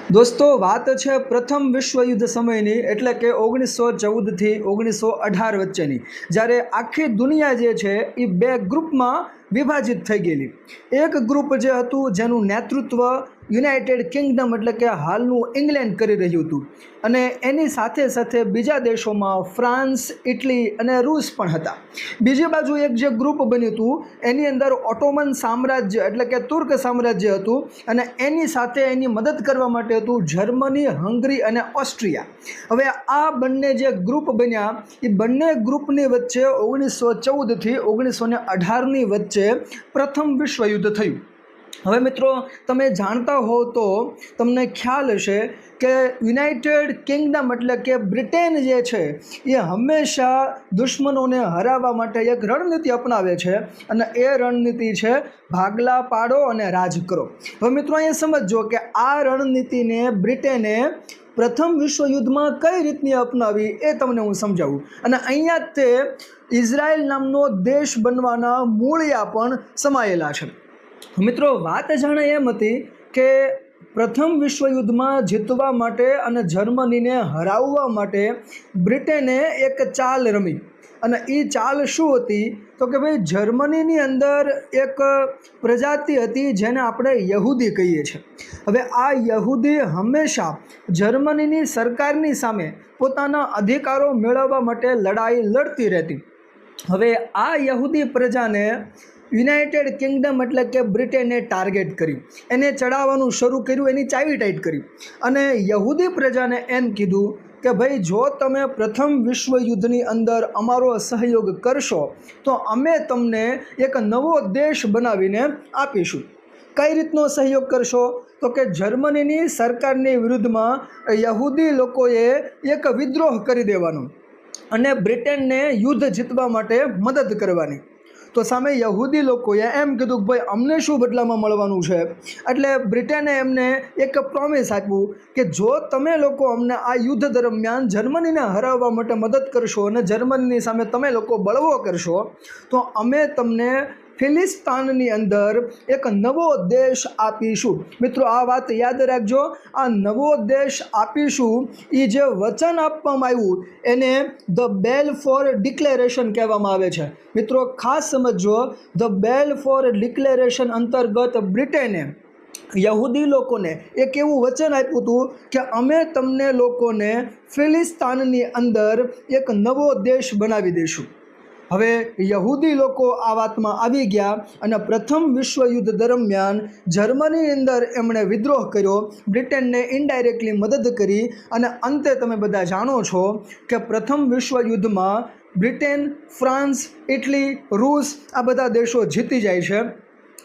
દોસ્તો વાત છે પ્રથમ વિશ્વયુદ્ધ સમયની, એટલે કે 1914થી 1918 વચ્ચેની, જ્યારે આખી દુનિયા જે છે એ બે ગ્રુપમાં વિભાજિત થઈ ગયેલી. એક ગ્રુપ જે હતું જેનું નેતૃત્વ યુનાઇટેડ કિંગડમ એટલે કે હાલનું ઇંગ્લેન્ડ કરી રહ્યું હતું, અને એની સાથે સાથે બીજા દેશોમાં ફ્રાન્સ, ઇટલી અને રૂસ પણ હતા. બીજી બાજુ એક જે ગ્રુપ બન્યું હતું એની અંદર ઓટોમન સામ્રાજ્ય એટલે કે તુર્ક સામ્રાજ્ય હતું, અને એની સાથે એની મદદ કરવા માટે હતું જર્મની, હંગરી અને ઓસ્ટ્રિયા. હવે આ બંને જે ગ્રુપ બન્યા એ બંને ગ્રુપની વચ્ચે 1914થી 1918ની વચ્ચે પ્રથમ વિશ્વયુદ્ધ થયું. હવે મિત્રો, તમે જાણતા હો તો તમને ખ્યાલ હશે કે યુનાઇટેડ કિંગડમ એટલે કે બ્રિટેન જે છે એ હંમેશા દુશ્મનોને હરાવવા માટે એક રણનીતિ અપનાવે છે, અને એ રણનીતિ છે ભાગલા પાડો અને રાજ કરો. હવે મિત્રો, અહીંયા સમજો કે આ રણનીતિને બ્રિટેને પ્રથમ વિશ્વયુદ્ધમાં કઈ રીતની અપનાવી એ તમને હું સમજાવું, અને અહીંયા તે ઇઝરાયલ નામનો દેશ બનવાના મૂળિયા પણ સમાયેલા છે. મિત્રો, વાત જાણે એમ હતી કે પ્રથમ વિશ્વયુદ્ધમાં જીતવા માટે અને જર્મનીને હરાવવા માટે બ્રિટેને એક ચાલ રમી, અને એ ચાલ શું હતી તો કે ભાઈ, જર્મનીની અંદર એક પ્રજાતિ હતી જેને આપણે યહૂદી કહીએ છીએ. હવે આ યહૂદી હંમેશા જર્મનીની સરકારની સામે પોતાના અધિકારો મેળવવા માટે લડાઈ લડતી રહેતી. હવે આ યહૂદી પ્રજાને યુનાઇટેડ કિંગડમ એટલે કે બ્રિટેને ટાર્ગેટ કરી, એને ચડાવવાનું શરૂ કર્યું, એની ચાવી ટાઈટ કરી, અને યહૂદી પ્રજાને એમ કીધું કે ભાઈ, જો તમે પ્રથમ વિશ્વયુદ્ધની અંદર અમારો સહયોગ કરશો તો અમે તમને એક નવો દેશ બનાવીને આપીશું. કઈ રીતનો સહયોગ કરશો તો કે જર્મનીની સરકારની વિરુદ્ધમાં યહૂદી લોકોએ એક વિદ્રોહ કરી દેવાનો અને બ્રિટેનને યુદ્ધ જીતવા માટે મદદ કરવાની. તો સામે યહૂદી લોકોએ એમ કીધું કે ભાઈ, અમને શું બદલામાં મળવાનું છે. એટલે બ્રિટેને એમને એક પ્રોમિસ આપ્યું કે જો તમે લોકો અમને આ યુદ્ધ દરમિયાન જર્મનીને હરાવવા માટે મદદ કરશો અને જર્મનીની સામે તમે લોકો બળવો કરશો તો અમે તમને ફિલિસ્તાનની અંદર એક નવો દેશ આપીશું. મિત્રો, આ વાત યાદ રાખજો, આ નવો દેશ આપીશું એ જે વચન આપવામાં આવ્યું એને ધ બેલફોર ડિક્લેરેશન કહેવામાં આવે છે. મિત્રો, ખાસ સમજો, ધ બેલફોર ડિક્લેરેશન અંતર્ગત બ્રિટેને યહૂદી લોકોને એક એવું વચન આપ્યું હતું કે અમે તમને લોકોને ફિલિસ્તાનની અંદર એક નવો દેશ બનાવી દઈશું. હવે યહૂદી લોકો આ વાતમાં આવી ગયા, અને પ્રથમ વિશ્વયુદ્ધ દરમિયાન જર્મનીની અંદર એમણે વિદ્રોહ કર્યો, બ્રિટેનને ઇનડાયરેક્ટલી મદદ કરી, અને અંતે તમે બધા જાણો છો કે પ્રથમ વિશ્વયુદ્ધમાં બ્રિટેન, ફ્રાન્સ, ઇટલી, રૂસ આ બધા દેશો જીતી જાય છે.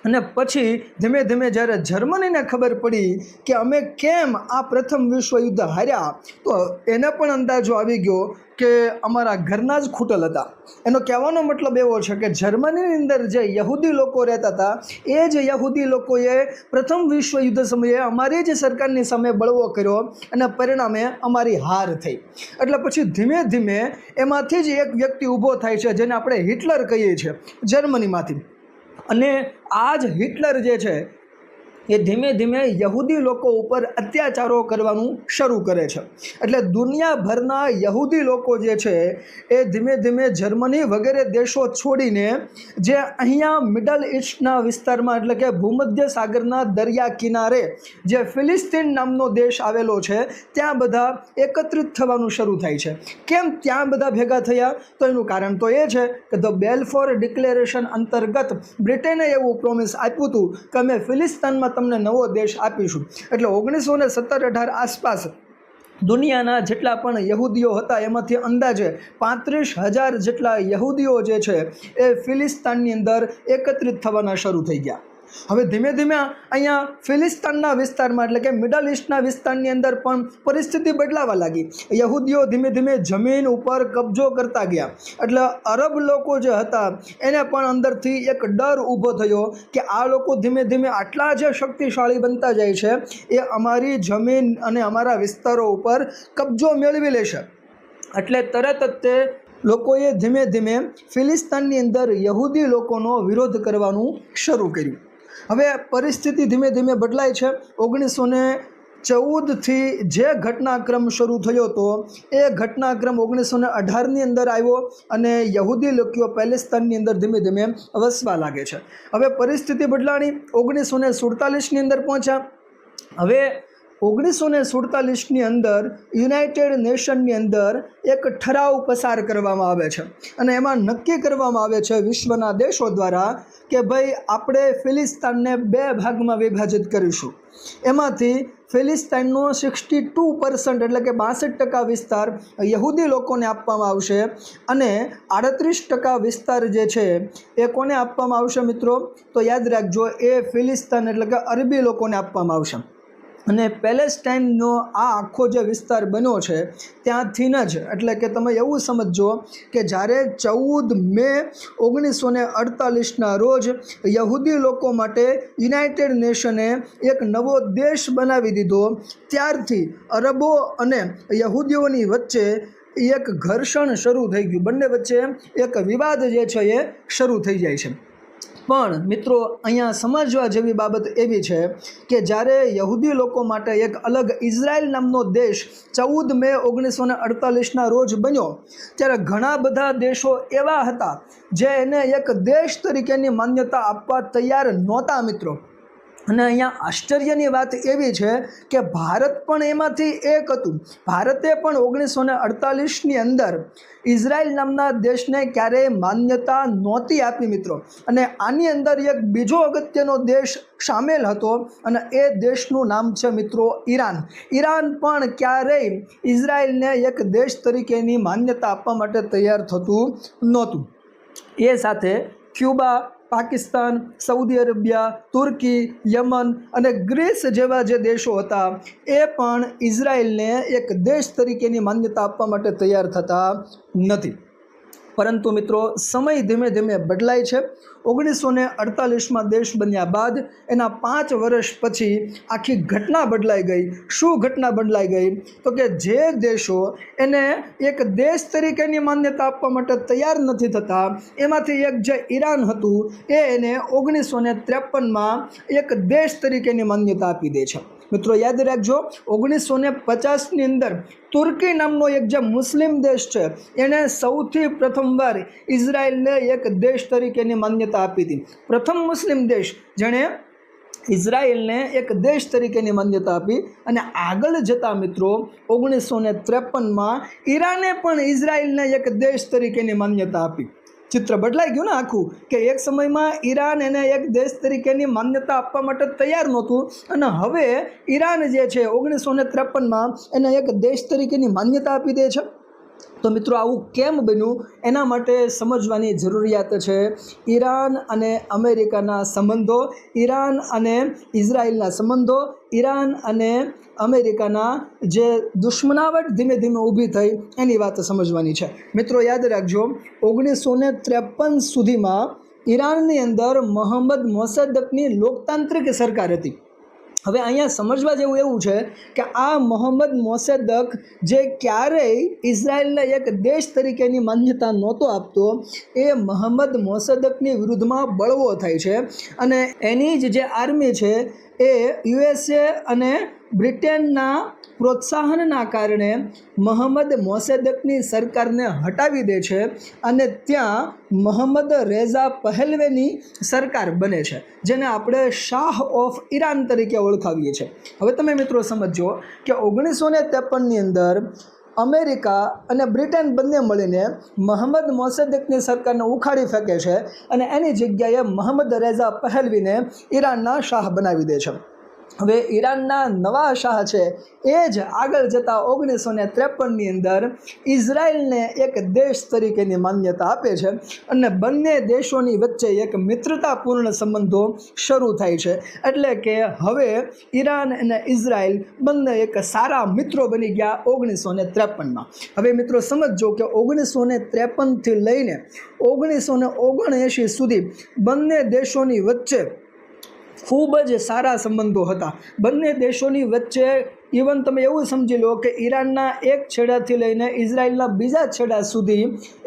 અને પછી ધીમે ધીમે જ્યારે જર્મનીને ખબર પડી કે અમે કેમ આ પ્રથમ વિશ્વયુદ્ધ હાર્યા, તો એને પણ અંદાજો આવી ગયો કે અમારા ઘરના જ ખૂટલ હતા. એનો કહેવાનો મતલબ એવો છે કે જર્મનીની અંદર જે યહૂદી લોકો રહેતા હતા એ જ યહૂદી લોકોએ પ્રથમ વિશ્વયુદ્ધ સમયે અમારી જ સરકારની સામે બળવો કર્યો, અને પરિણામે અમારી હાર થઈ. એટલે પછી ધીમે ધીમે એમાંથી જ એક વ્યક્તિ ઊભો થાય છે જેને આપણે હિટલર કહીએ છીએ, જર્મનીમાંથી. અને આ જ હિટલર જે છે એ ધીમે ધીમે યહૂદી લોકો ઉપર અત્યાચારો કરવાનું શરૂ કરે છે. એટલે દુનિયાભરના યહૂદી લોકો જે છે એ ધીમે ધીમે જર્મની વગેરે દેશો છોડીને જે અહીંયા મિડલ ઇસ્ટના વિસ્તારમાં એટલે કે ભૂમધ્ય સાગરના દરિયા કિનારે જે ફિલિસ્તીન નામનો દેશ આવેલો છે ત્યાં બધા એકત્રિત થવાનું શરૂ થાય છે. કેમ ત્યાં બધા ભેગા થયા? તો એનું કારણ તો એ છે કે ધ બેલફોર ડિક્લેરેશન અંતર્ગત બ્રિટેને એવું પ્રોમિસ આપ્યું હતું કે અમે ફિલિસ્તીનમાં તમને નવો દેશ આપીશું. એટલે 1917-18 આસપાસ દુનિયાના જેટલા પણ યહૂદીઓ હતા એમાંથી અંદાજે 35,000 જેટલા યહૂદીઓ જે છે એ ફિલિસ્તીનની અંદર એકત્રિત થવાના શરૂ થઈ ગયા. હવે ધીમે ધીમે અહીંયા ફિલિસ્તીનના વિસ્તારમાં એટલે કે મિડલ ઇસ્ટના વિસ્તારની અંદર પણ પરિસ્થિતિ બદલાવા લાગી. યહૂદીઓ ધીમે ધીમે જમીન ઉપર કબજો કરતા ગયા. એટલે અરબ લોકો જે હતા એને પણ અંદરથી એક ડર ઊભો થયો કે આ લોકો ધીમે ધીમે આટલા જે શક્તિશાળી બનતા જાય છે એ અમારી જમીન અને અમારા વિસ્તારો ઉપર કબજો મેળવી લેશે. એટલે તરત જ તે લોકોએ ધીમે ધીમે ફિલિસ્તીનની અંદર યહૂદી લોકોનો વિરોધ કરવાનું શરૂ કર્યું. હવે પરિસ્થિતિ ધીમે ધીમે બદલાય છે. 14થી જે ઘટનાક્રમ શરૂ થયો હતો એ ઘટનાક્રમ 1918ની અંદર આવ્યો અને યહૂદી લોકો પેલેસ્ટાઇનની અંદર ધીમે ધીમે વસવા લાગે છે. હવે પરિસ્થિતિ બદલાણી, 1947ની અંદર પહોંચ્યા. હવે 1947ની અંદર યુનાઇટેડ નેશનની અંદર એક ઠરાવ પસાર કરવામાં આવે છે અને એમાં નક્કી કરવામાં આવે છે વિશ્વના દેશો દ્વારા કે ભાઈ આપણે ફિલિસ્તીનને 2 ભાગમાં વિભાજિત કરીશું. એમાંથી ફિલિસ્તીનનો 62% એટલે કે 62% વિસ્તાર યહૂદી લોકોને આપવામાં આવશે અને 38% વિસ્તાર જે છે એ કોને આપવામાં આવશે મિત્રો? તો યાદ રાખજો, એ ફિલિસ્તીન એટલે કે અરબી લોકોને આપવામાં આવશે. અને પેલેસ્ટાઇનનો આ આખો જે વિસ્તાર બન્યો છે ત્યાંથી જ, એટલે કે તમે એવું સમજો કે જ્યારે 14 મે 1948ના રોજ યહૂદી લોકો માટે યુનાઇટેડ નેશને એક નવો દેશ બનાવી દીધો, ત્યારથી અરબો અને યહૂદીઓની વચ્ચે એક ઘર્ષણ શરૂ થઈ ગયું. બંને વચ્ચે એક વિવાદ જે છે એ શરૂ થઈ જાય છે. પણ મિત્રો અહીંયા સમજવા જેવી બાબત એવી છે કે જ્યારે યહૂદી લોકો માટે એક અલગ ઇઝરાયલ નામનો દેશ 14 મે 1948ના રોજ બન્યો, ત્યારે ઘણા બધા દેશો એવા હતા જે એને એક દેશ તરીકેની માન્યતા આપવા તૈયાર નહોતા મિત્રો. અને અહીંયા આશ્ચર્યની વાત એવી છે કે ભારત પણ એમાંથી એક હતું. ભારતે પણ 1948ની અંદર ઇઝરાયલ નામના દેશને ક્યારેય માન્યતા નહોતી આપી મિત્રો. અને આની અંદર એક બીજો અગત્યનો દેશ સામેલ હતો અને એ દેશનું નામ છે મિત્રો ઈરાન. ઈરાન પણ ક્યારેય ઇઝરાયલને એક દેશ તરીકેની માન્યતા આપવા માટે તૈયાર થતું નહોતું. એ સાથે ક્યુબા, પાકિસ્તાન, સાઉદી અરેબિયા, તુર્કી, યમન અને ગ્રીસ જેવા જે દેશો હતા એ પણ ઇઝરાયલને એક દેશ તરીકેની માન્યતા આપવા માટે તૈયાર થતા નથી. પરંતુ મિત્રો સમય ધીમે ધીમે બદલાય છે. 1948માં દેશ બન્યા બાદ એના 5 વર્ષ પછી આખી ઘટના બદલાઈ ગઈ. શું ઘટના બદલાઈ ગઈ? તો કે જે દેશો એને એક દેશ તરીકેની માન્યતા આપવા માટે તૈયાર નથી થતા, એમાંથી એક જે ઈરાન હતું એ એને 1953માં એક દેશ તરીકેની માન્યતા આપી દે છે. મિત્રો યાદ રાખજો, 1950ની અંદર તુર્કી નામનો એક જે મુસ્લિમ દેશ છે એણે સૌથી પ્રથમવાર ઇઝરાયલને એક દેશ તરીકેની માન્યતા આપી હતી. પ્રથમ મુસ્લિમ દેશ જેણે ઇઝરાયલને એક દેશ તરીકેની માન્યતા આપી. અને આગળ જતા મિત્રો 1953માં ઈરાને પણ ઇઝરાયલને એક દેશ તરીકેની માન્યતા આપી. ચિત્ર બદલાઈ ગયું ને આખું, કે એક સમયમાં ઈરાન એને એક દેશ તરીકેની માન્યતા આપવા માટે તૈયાર નહોતું અને હવે ઈરાન જે છે 1953માં એને એક દેશ તરીકેની માન્યતા આપી દે છે. તો મિત્રો આવું કેમ બન્યું એના માટે સમજવાની જરૂરિયાત છે. ઈરાન અને અમેરિકાના સંબંધો, ઈરાન અને ઇઝરાયલના સંબંધો, ઈરાન અને અમેરિકાના જે દુશ્મનાવટ ધીમે ધીમે ઊભી થઈ એની વાત સમજવાની છે. મિત્રો યાદ રાખજો, 1953 સુધીમાં ઈરાનની અંદર મોહમ્મદ મોસદ્દેકની લોકતાંત્રિક સરકાર હતી. હવે અહીંયા સમજવા જેવું એવું છે કે આ મોહમ્મદ મોસદ્દેક જે ક્યારેય ઇઝરાયલને એક દેશ તરીકેની માન્યતા નહોતો આપતો, એ મોહમ્મદ મોસદ્દેકની વિરુદ્ધમાં બળવો થાય છે અને એની જે આર્મી છે એ USA અને બ્રિટનના પ્રોત્સાહનના કારણે મોહમ્મદ મોસદ્દેકની સરકારને હટાવી દે છે અને ત્યાં મોહમ્મદ રેઝા પહેલવીની સરકાર બને છે, જેને આપણે શાહ ઓફ ઈરાન તરીકે ઓળખાવીએ છીએ. હવે તમે મિત્રો સમજો કે 1953ની અંદર અમેરિકા અને બ્રિટન બંને મળીને મોહમ્મદ મોસદ્દેકની સરકારને ઉખાડી ફેંકે છે અને એની જગ્યાએ મોહમ્મદ રેઝા પહેલવીને ઈરાનના શાહ બનાવી દે છે. હવે ઈરાનના નવા શાહ છે એ જ આગળ જતાં 1953ની અંદર ઇઝરાયલને એક દેશ તરીકેની માન્યતા આપે છે અને બંને દેશોની વચ્ચે એક મિત્રતાપૂર્ણ સંબંધો શરૂ થાય છે. એટલે કે હવે ઈરાન અને ઇઝરાયલ બંને એક સારા મિત્રો બની ગયા 1953માં. હવે મિત્રો સમજો કે 1953થી લઈને 1979 સુધી બંને દેશોની વચ્ચે ખૂબ જ સારા સંબંધો હતા. બંને દેશોની વચ્ચે ઇવન તમે એવું સમજી લો કે ઈરાનના એક છેડાથી લઈને ઇઝરાયલના બીજા છેડા સુધી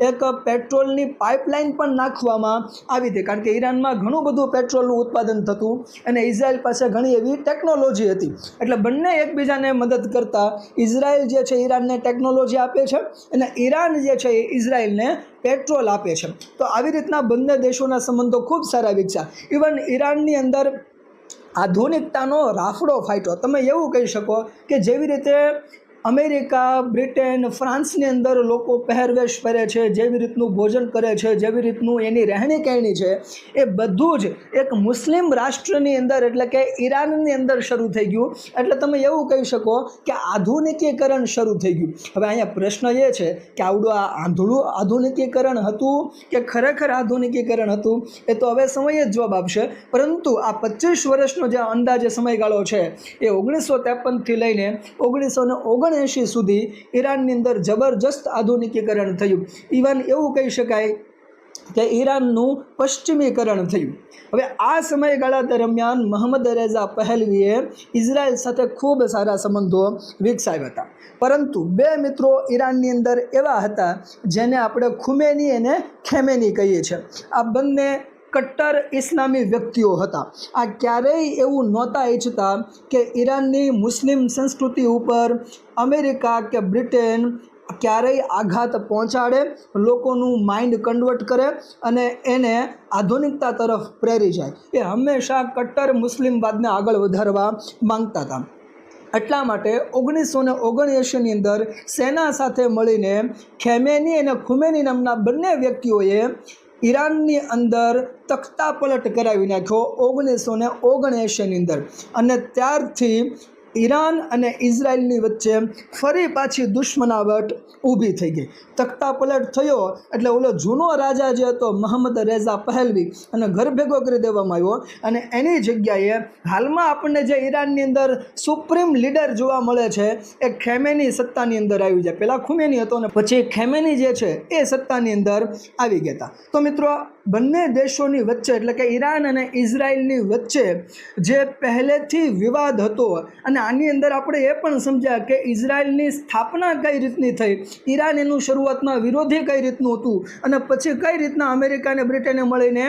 એક પેટ્રોલની પાઇપલાઇન પણ નાખવામાં આવી હતી, કારણ કે ઈરાનમાં ઘણું બધું પેટ્રોલનું ઉત્પાદન થતું અને ઇઝરાયલ પાસે ઘણી એવી ટેકનોલોજી હતી, એટલે બંને એકબીજાને મદદ કરતા ઇઝરાયલ જે છે ઈરાનને ટેકનોલોજી આપે છે અને ઈરાન જે છે એ ઇઝરાયલને પેટ્રોલ આપે છે. તો આવી રીતના બંને દેશોના સંબંધો ખૂબ સારા વિકસ્યા. ઇવન ઈરાનની અંદર આધુનિકતાનો રાફડો ફાટ્યો. તમે એવું કહી શકો કે જેવી રીતે અમેરિકા, બ્રિટન, ફ્રાન્સની અંદર લોકો પહેરવેશ પહેરે છે, જેવી રીતનું ભોજન કરે છે, જેવી રીતનું એની રહેણી કહેણી છે, એ બધું જ એક મુસ્લિમ રાષ્ટ્રની અંદર એટલે કે ઈરાનની અંદર શરૂ થઈ ગયું. એટલે તમે એવું કહી શકો કે આધુનિકીકરણ શરૂ થઈ ગયું. હવે અહીંયા પ્રશ્ન એ છે કે આવડું આ આંધળું આધુનિકીકરણ હતું કે ખરેખર આધુનિકીકરણ હતું, એ તો હવે સમય જ જવાબ આપશે. પરંતુ આ 25 વર્ષનો જે અંદાજે સમયગાળો છે એ 1953થી લઈને 1979 સુધી ઈરાનની અંદર જબરજસ્ત આધુનિકીકરણ થયું. ઇવન એવું કહી શકાય કે ઈરાનનું પશ્ચિમીકરણ થયું. હવે આ સમયગાળા દરમિયાન મોહમ્મદ રેઝા પહેલવીએ ઇઝરાયલ સાથે ખૂબ સારા સંબંધો વિકસાવ્યા હતા. પરંતુ બે મિત્રો ઈરાનની અંદર એવા હતા જેને આપણે ખુમેની અને ખેમેની કહીએ છીએ. આ બંને કટ્ટર ઇસ્લામી વ્યક્તિઓ હતા. આ ક્યારેય એવું નહોતા ઈચ્છતા કે ઈરાનની મુસ્લિમ સંસ્કૃતિ ઉપર અમેરિકા કે બ્રિટન ક્યારેય આઘાત પહોંચાડે, લોકોનું માઇન્ડ કન્વર્ટ કરે અને એને આધુનિકતા તરફ પ્રેરી જાય. એ હંમેશા કટ્ટર મુસ્લિમવાદને આગળ વધારવા માંગતા હતા. એટલા માટે 1979ની અંદર સેના સાથે મળીને ખેમેની અને ખુમેની નામના બંને વ્યક્તિઓએ ઈરાનની અંદર તખ્તા પલટ કરાવી નાખ્યો 1979ની અંદર. અને ત્યારથી ઈરાન અને ઇઝરાયલની વચ્ચે ફરી પાછી દુશ્મનાવટ ઊભી થઈ ગઈ. તખ્તા પલટ થયો એટલે ઓલો જૂનો રાજા જે હતો મોહમ્મદ રેઝા પહેલવી અને ઘર ભેગો કરી દેવામાં આવ્યો અને એની જગ્યાએ હાલમાં આપણને જે ઈરાનની અંદર સુપ્રીમ લીડર જોવા મળે છે એ ખેમેની સત્તાની અંદર આવી જાય. પહેલાં ખુમેની હતો ને પછી ખેમેની જે છે એ સત્તાની અંદર આવી ગયા હતા. તો મિત્રો બંને દેશોની વચ્ચે એટલે કે ઈરાન અને ઇઝરાયલની વચ્ચે જે પહેલેથી વિવાદ હતો અને આની અંદર આપણે એ પણ સમજ્યા કે ઇઝરાયલની સ્થાપના કઈ રીતની થઈ, ઈરાન એનું શરૂઆતમાં વિરોધી કઈ રીતનું હતું અને પછી કઈ રીતના અમેરિકા અને બ્રિટને મળીને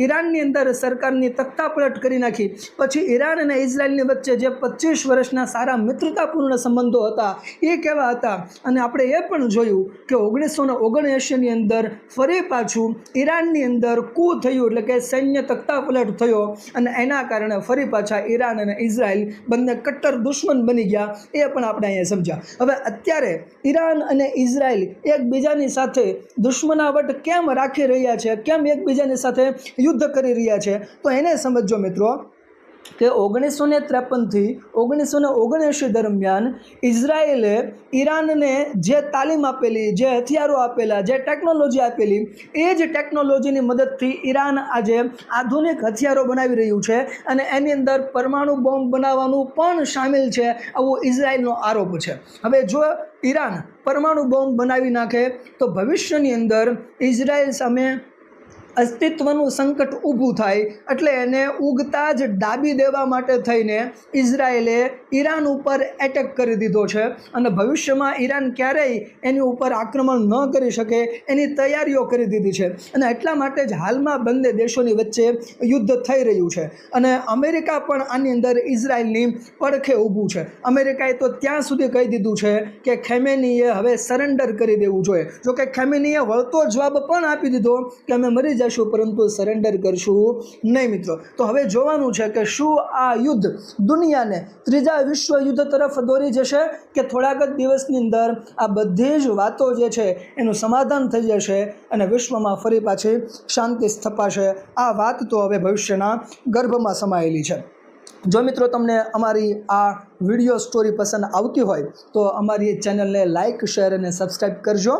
ઈરાનની અંદર સરકારની તખ્તાપલટ કરી નાખી. પછી ઈરાન અને ઇઝરાયલની વચ્ચે જે 25 વર્ષના સારા મિત્રતાપૂર્ણ સંબંધો હતા એ કેવા હતા. અને આપણે એ પણ જોયું કે 1979ની અંદર ફરી પાછું ઈરાનની અંદર કૂ થયું એટલે કે સૈન્ય તખ્તાપલટ થયો અને એના કારણે ફરી પાછા ઈરાન અને ઇઝરાયલ બંને કટ્ટર દુશ્મન બની ગયા. એ પણ આપણે અહીંયા સમજ્યા. હવે અત્યારે ઈરાન અને ઇઝરાયલ એકબીજાની સાથે દુશ્મનાવટ કેમ રાખી રહ્યા છે, કેમ એકબીજાની સાથે યુદ્ધ કરી રહ્યા છે, તો એને સમજો મિત્રો કે 1953થી 1979 દરમિયાન ઇઝરાયેલે ઈરાનને જે તાલીમ આપેલી, જે હથિયારો આપેલા, જે ટેકનોલોજી આપેલી, એ જ ટેકનોલોજીની મદદથી ઈરાન આજે આધુનિક હથિયારો બનાવી રહ્યું છે અને એની અંદર પરમાણુ બોમ્બ બનાવવાનું પણ સામેલ છે, આવો ઇઝરાયલનો આરોપ છે. હવે જો ઈરાન પરમાણુ બોમ્બ બનાવી નાખે તો ભવિષ્યની અંદર ઇઝરાયલ સામે અસ્તિત્વનું સંકટ ઊભું થાય. એટલે એને ઉગતા જ ડાબી દેવા માટે થઈને ઇઝરાયેલે ઈરાન ઉપર એટેક કરી દીધો છે અને ભવિષ્યમાં ઈરાન ક્યારેય એની ઉપર આક્રમણ ન કરી શકે એની તૈયારીઓ કરી દીધી છે. અને એટલા માટે જ હાલમાં બંને દેશોની વચ્ચે યુદ્ધ થઈ રહ્યું છે અને અમેરિકા પણ આની અંદર ઇઝરાયલની પડખે ઊભું છે. અમેરિકાએ તો ત્યાં સુધી કહી દીધું છે કે ખેમેનીએ હવે સરેન્ડર કરી દેવું જોઈએ. જોકે ખેમેનીએ વળતો જવાબ પણ આપી દીધો કે અમે મરી જશું પરંતુ સરેન્ડર કરશું નહીં. મિત્રો તો હવે જોવાનું છે કે શું આ યુદ્ધ દુનિયાને ત્રીજા વિશ્વ યુદ્ધ તરફ દોરી જશે કે થોડાક જ દિવસની અંદર આ બધી જ વાતો જે છે એનું સમાધાન થઈ જશે અને વિશ્વમાં ફરી પાછી શાંતિ સ્થપાશે. આ વાત તો હવે ભવિષ્યના ગર્ભમાં સમાયેલી છે. જો મિત્રો તમને અમારી આ વિડીયો સ્ટોરી પસંદ આવતી હોય તો અમારી ચેનલને લાઇક, શેર અને સબસ્ક્રાઈબ કરજો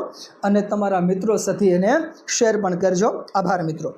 અને તમારા મિત્રો સાથે એને શેર પણ કરજો. આભાર મિત્રો.